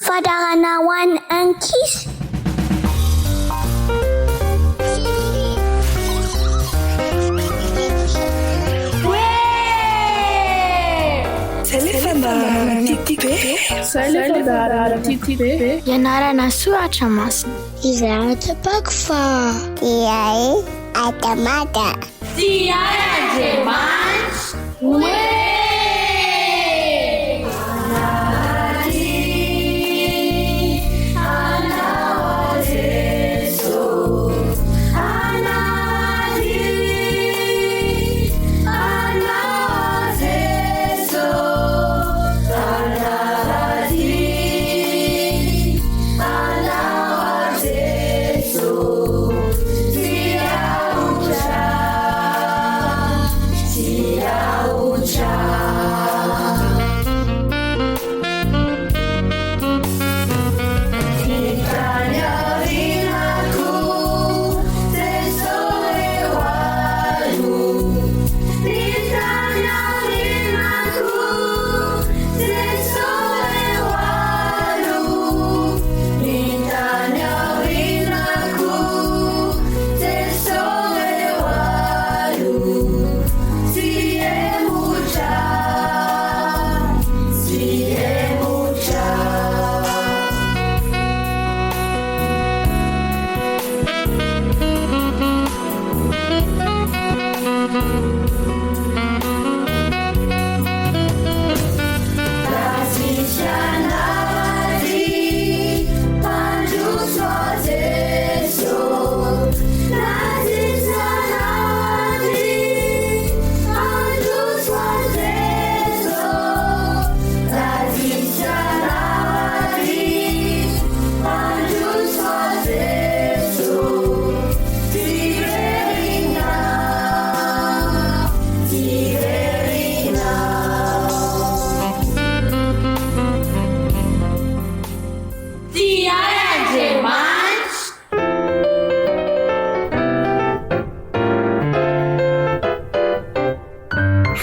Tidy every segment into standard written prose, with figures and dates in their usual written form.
Fadarana ho an'ny ankizy. Ianarana soratra masina. Izaratra-pako fa Diay Atamata. Diay Andriamanitra.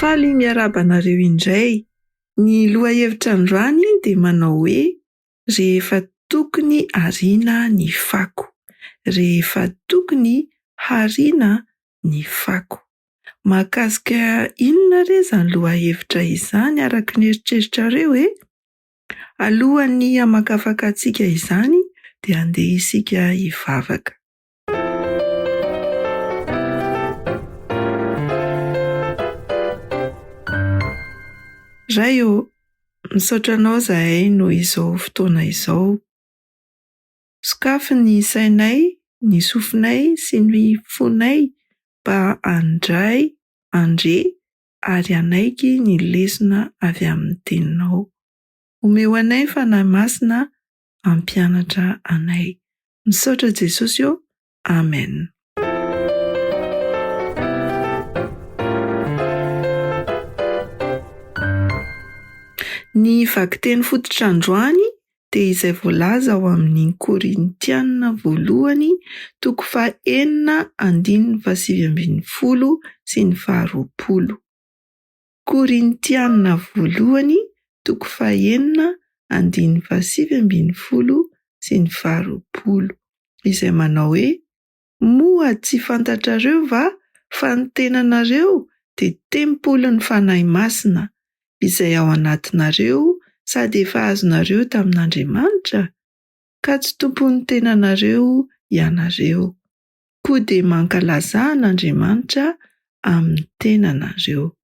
Faly miarabanareo indray. Ny lohahevitra androany dia manao hoe rehefa tokony ariana ny fako, rehefa tokony hariana ny fako. Mahakasika inona re izany lohahevitra izany araka ny eritreritrareo alohan'ny hamakafakatsika izany dia andeha isika hivavaka. Ray misaotra anao zahay noho izao fotoana izao. Sokafy ny sainay, ny sofinay sy ny fonay mba handray, andre ary hanaiky ny lesona avy amin'ny teninao. Omeo anay fanahy masina hampianatra anay. Misaotra Jesosy Amen. Ny vakiteny fototra androany dia izay voalaza ao amin'ny Korintiana 1:9-20 sy ny 20. Korintiana 1:9-20 sy ny 20, izay manao hoe: moa tsy fantatrareo va fa ny tenanareo dia tempolon'ny fanahy masina izay ao anatinareo sady efa azonareo tamin'Andriamanitra, ka tsy tompon'ny tenanareo ianareo, koa dia mankalaza an'Andriamanitra amin'ny tenanareo.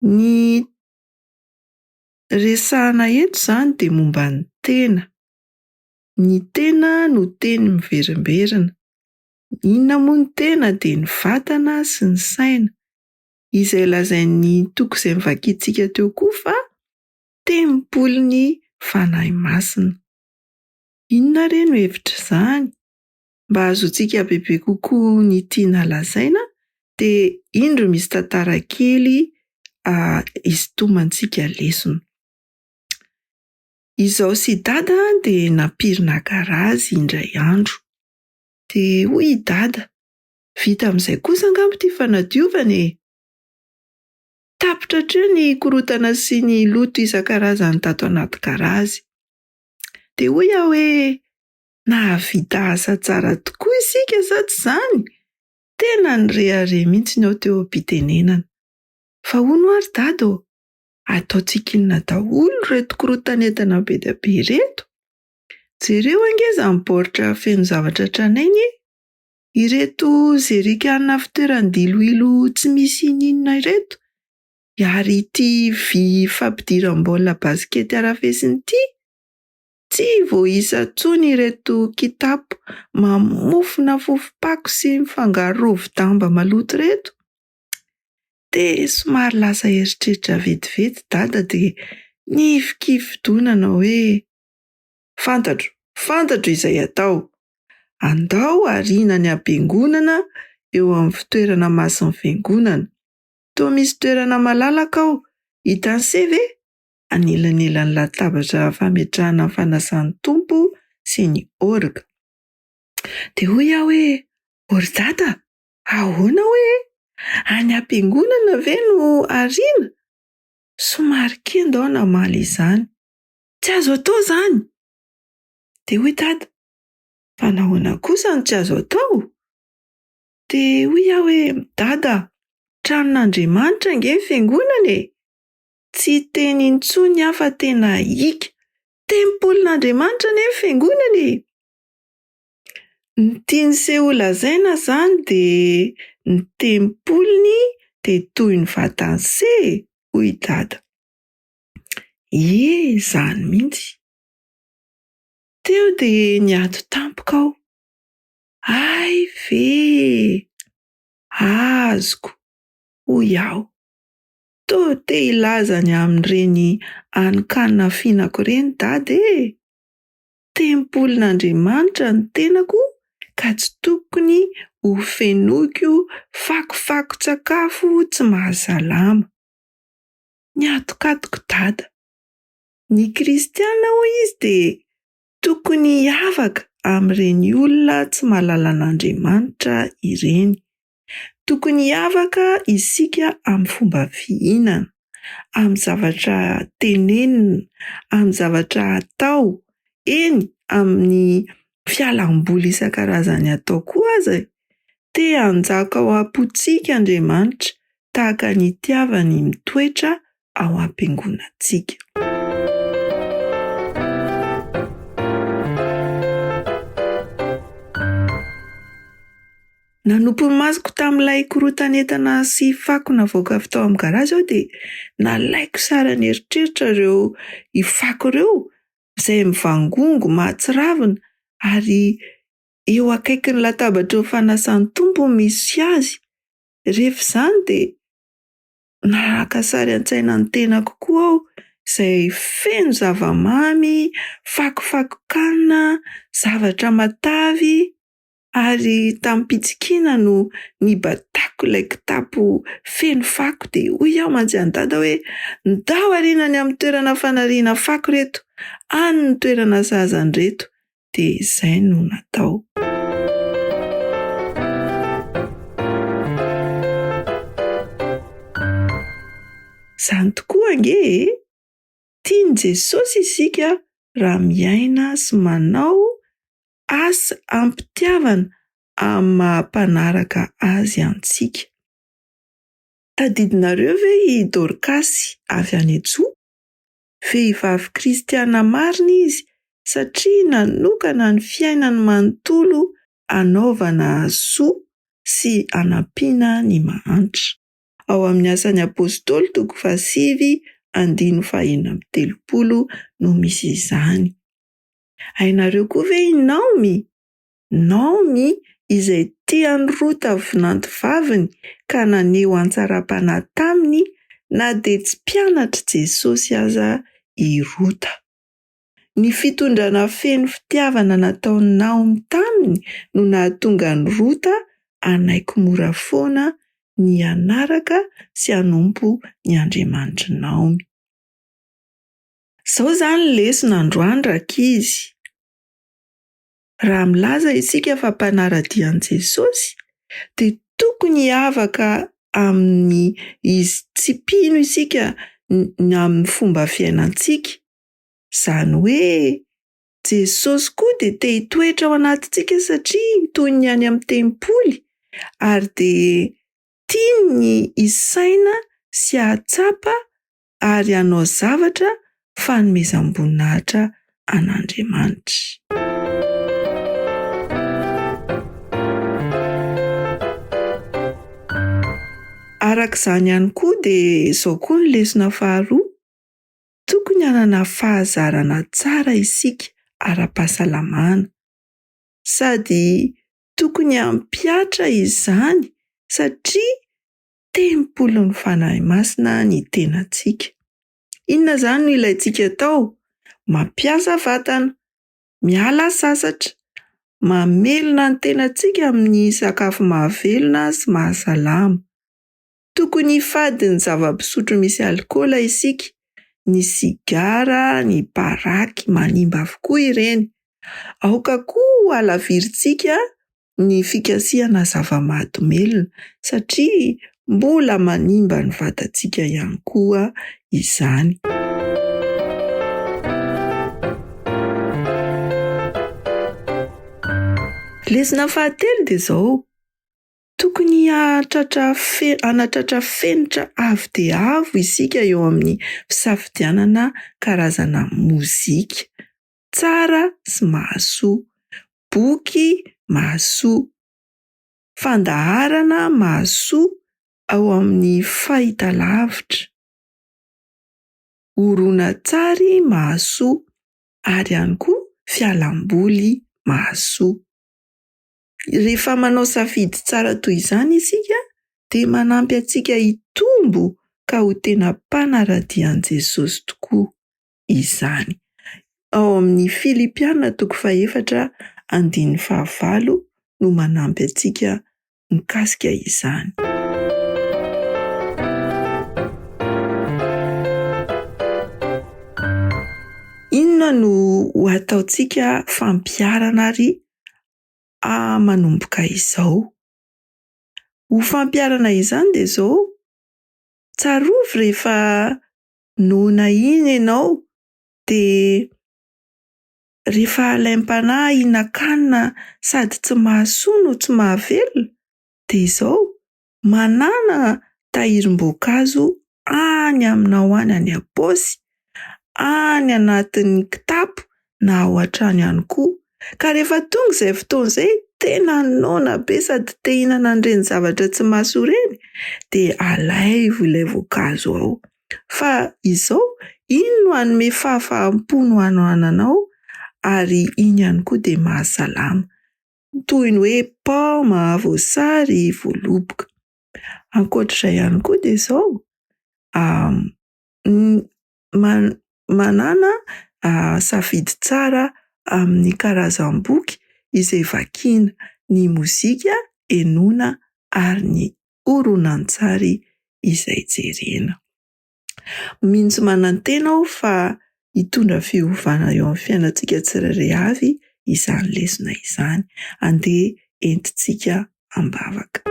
Ny resahana eto izany dia momba ny tena. Ny tena no teny miverimberina. Inona moa ny tena dia ny vatana sy ny saina, izay lazain'ny toko izay nivakiantsika teo koa fa tempolon'ny fanahy masina. Inona re no hevitra izany? Mba ahazoantsika bebe kokoa ny tiana lazaina dia indro misy tantara kely isintomantsika lesona. Izaho sy dada dia nampirina garazy indray andro. Dia hoy i dada, vita amin'izay kosa angamba ity fanadiovana tapitra hatreo ny korotana sy ny loto isan-karazany tato anaty garazy. Dia hoy aho hoe nahavita asa tsara tokoa isika sa tsy izany? Tena nirehare mihitsy aho teo am-pitenenana. Fa hono ary dado, ataontsika inona daholo reto korotan'entana be dia be reto? Jereo angeza ny baoritra feno zavatra tranainy. Ireto zerikanina fitoeran-diloilo tsy misy ininona ireto, ary ity vy fampidiram-baolina baskety arafesiny ity, tsy voaisa intsony ireto kitapo mamofona fofopako sy mifangaro rovi-damba maloto reto. Dia somary lasa eritreritra vetivety dada dia nifikifidonana hoe fantatro izay atao. Andao ariana ny ampiangonana eo amin'ny fitoerana mason'ny fiangonana. Toa misy toerana malalaka ao, hitan'ny se ve? Anelanelan'ny latabatra fametrahana ny fanasan'ny tompo sy ny orga. Dia hoy aho hoe, ory dada, ahoana hoe? Any ampiangonana ve no ariana? Somary kenda aho namaly izany. Tsy azo atao izany. Dia hoy dada, fa nahoana kosa no tsy azo atao? Dia hoy aho hoe, dada, tranon'Andriamanitra ange ny fiangonana e. Tsy teny intsony aho fa tena hika. Tempolin'Andriamanitra anie ny fiangonana e. Ny tiany seho lazaina izany dia ny tempoliny dia toy ny vatany se, hoy dada. Izany mihitsy. Teo dia niato tampoka aho. Ay ve, azoko, hoy aho. Toa te hilaza ny amin'ireny anokanina fihinako ireny dada e. Tempolin'Andriamanitra ny tenako ka tsy tokony ho fenoiko fakofako-tsakafo tsy mahasalama. Niatokatoko dada. Ny kristiana hoy izy dia tokony hiavaka amin'ireny olona tsy mahalala an'Andriamanitra ireny. Tokony hiavaka isika amin'ny fomba fihinana, amin'ny zavatra tenenina, amin'ny zavatra atao, eny amin'ny fialamboly isan-karazany atao koa aza. Te hanjaka ao am-pontsika Andriamanitra tahaka ny itiavany mitoetra ao am-piangonantsika. Nanompo ny masoko tamin'ilay korotan'entana sy fako navoaka avy tao amin'ny garazy aho dia nalaiko sara ny eritreritra ireo fako ireo izay mivangongo mahatsiravina ary eo akaikin'ny latabatra fanasan'ny tompo misy azy. Rehefa izany dia naka sary an-tsaina ny tenako koa aho izay feno zavamamy, fakofako-kanina, zavatra matavy. Ary tamin'ny pitsikina no nibatako ilay kitapo feno fako dia hoy aho mantsy dada hoe ndao ariana ny amin'ny toerana fanariana fako reto, any ny toerana sahazany reto. Dia izay no natao. Izany tokoa ange e, tiany Jesosy isika raha miaina sy manao asa ampitiavana amin'ny mahampanaraka azy antsika. Tadidinareo ve i Dorcasy avy any Antsoa? Vehivavy kristiana marina izy satria nanokana ny fiainany manontolo anaovana soa sy anampiana ny mahantra. Ao amin'ny asan'ny apôstôly 8:13 no misy izany. Hainareo koa ve i Naomi? Naomi izay tia ny Rota avinanto vaviny ka naneho antsara-panahy taminy na dia tsy mpianatra Jesosy aza i Rota. Ny fitondrana feno fitiavana nataon'ny Naomi taminy no nahatonga ny Rota hanaiky mora foana ny hanaraka sy hanompo ny Andriamanitry Naomi. Izao izany lesona androany rankizy. Raha milaza isika fa mpanara-dian'i Jesosy dia tokony hiavaka amin'ny izy tsy mpino isika amin'ny fomba fiainantsika. Izany hoe Jesosy koa dia te hitoetra ao anatintsika satria toy ny any amin'ny tempoly ary dia tiany isaina sy hahatsapa ary hanao zavatra fanomezam-boninahitra an'Andriamanitra. Arak'izany ihany koa dia izao koa ny lesona faharoa, tokony hanana fahazarana tsara isika ara-pahasalamana sady tokony hampiatra izany satria tempolin'ny fanahy masina ny tenantsika. Inona izany no ilayntsika atao? Mampiasa vatana, miala sasatra, mamelona ny tenantsika amin'ny sakafo mahavelona sy mahasalama. Tokony hifady ny zava-pisotro misy alikaola isika, ny sigara, ny paraky, manimba avokoa ireny. Aoka koa halavirintsika ny fikasiana zava-mahadomelina satria mbola manimba ny vatantsika ihany koa izany. Lesona fahatelo dia izao, tokony hanatratra fenitra avo dia avo isika eo amin'ny fisafidianana karazana mozika tsara sy mahasoa, boky mahasoa, fandaharana mahasoa ao amin'ny fahitalavitra, horonan-tsary mahasoa ary ihany koa fialamboly mahasoa. Rehefa manao safidy tsara toy izany isika dia manampy antsika hitombo ka ho tena mpanaradian'i Jesosy tokoa izany. Ao amin'ny Filipiana 4:4-5 no manampy antsika mikasika izany. Inona no ho ataontsika fampiarana ary manomboka izao? Ho fampiarana izany dia izao, tsarovy rehefa noana iny ianao dia rehefa alaim-panahy hihinan-kanina sady tsy mahasoa no tsy mahavelona dia izao, manana tahirim-boankazo any aminao any am-paosy, any anatin'ny kitapo na ao an-trano ihany koa. Ka rehefa tonga izay fotoana izay tena noana be sady te hihinana an'ireny zavatra tsy mahasoa ireny dia alaivo ilay voankazo ao. Fa izao iny no hanome fahafaham-po no anao ary iny ihany koa dia mahasalama, toy ny hoe paoma, voasary, voaloboka. Ankoatr'izay ihany koa dia izao, manana safidy tsara amin'ny karazam-boky izay vakiana, ny mozika henoina ary ny horonan-tsary izay jerena. Mihitsy manantena aho fa hitondra fiovana eo amin'ny fiainantsika tsirairay avy izany lesona izany. Andeha entintsika ambavaka.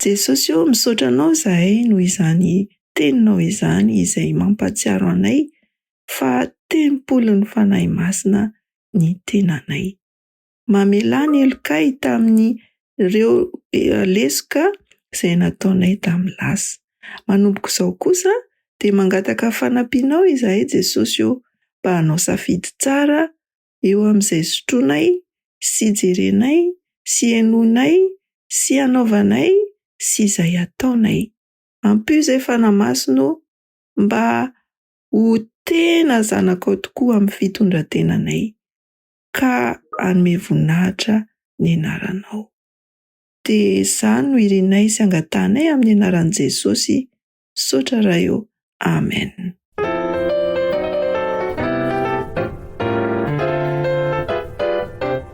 Jesosy io, misaotra anao izahay noho izany teninao izany izay mampatsiaro anay fa tempolin'ny fanahy masina ny tenanay. Mamelà ny elokay tamin'ny ireo lesoka izay nataonay tamin'ny lasa. Manomboka izao kosa dia mangataka fanampianao izahay Jesosy io mba hanao safidy tsara eo amin'izay sotroinay sy jerenay sy henoinay sy hanaovanay sy izay ataonay. Ampio izay fanahy masina mba ho tena zanakao tokoa amin'ny fitondrantenanay ka hanome voninahitra ny anaranao. Dia izany no irinay sy angatanay amin'ny anaran'i Jesosy. Misaotra raha eo. Amen.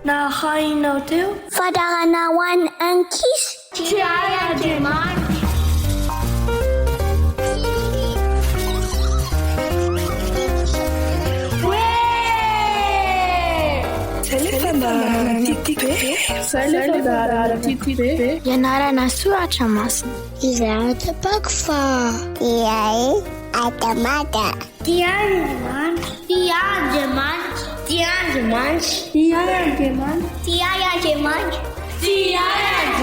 Na hainao teo Fadarana ho an'ny ankizy. tsy hay Andriamanitra. Hoe! tiako be. Izay ilay fandaharana tiako be. Ianarana soratra masina. Izaho tapako fa iay atamata. Diandriamanitra. Diandriamanitra. Diandriamanitra. Diandriamanitra. Diandriamanitra. Diandriamanitra.